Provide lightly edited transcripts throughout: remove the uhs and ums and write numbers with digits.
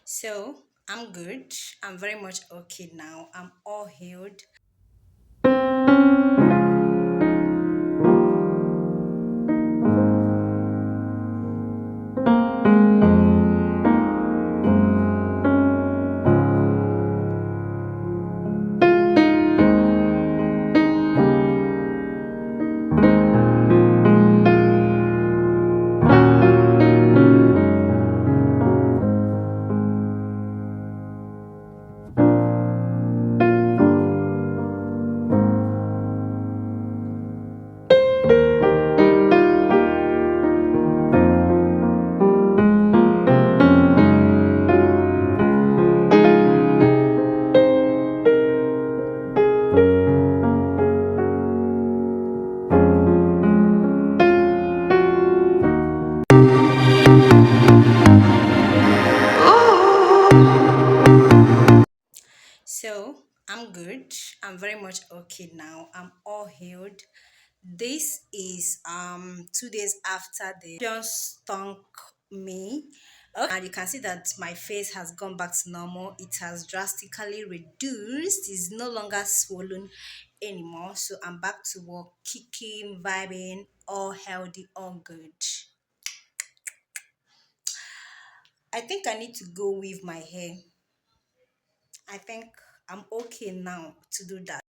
So I'm good. I'm very much okay now. I'm all healed. So I'm good. I'm very much okay now. I'm all healed. This is 2 days after the just stunk me. Okay. And you can see that my face has gone back to normal. It has drastically reduced. It's no longer swollen anymore. So I'm back to work, kicking, vibing, all healthy, all good. I think I need to go with my hair. I think I'm okay now to do that.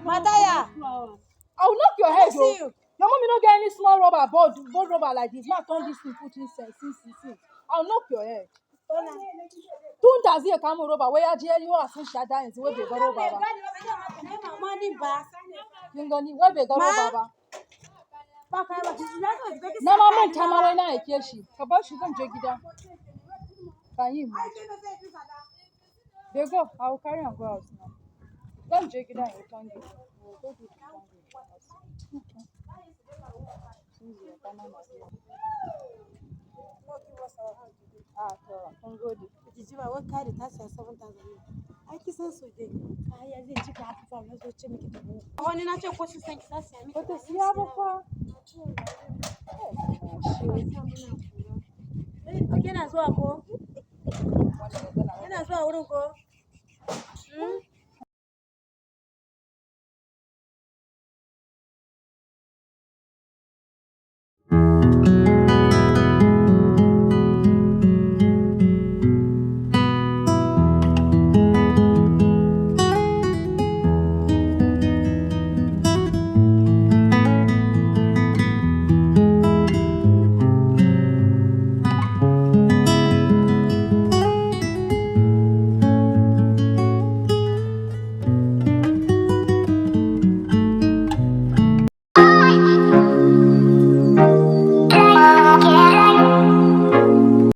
Madaya. I will knock your head, oh. Your mommy don't get any small rubber, board rubber like this. Now turn this thing, put inside. See. I'll knock your head. Don't does it come rubber? Where are you? Are some shadow and where they go rubber? You don't need where they go rubber. No, Mamma, Tamara, and I tell she. About she can drink it down. Can you imagine? There you go. I will carry and go out now. Don't drink it down. You can't get it. We'll go do it. What kind of tax 7,000? I kiss us with it. I didn't check out for us to make it. I want to know what you think. But the Siaba. Again, as well, go. And as well, I wouldn't go.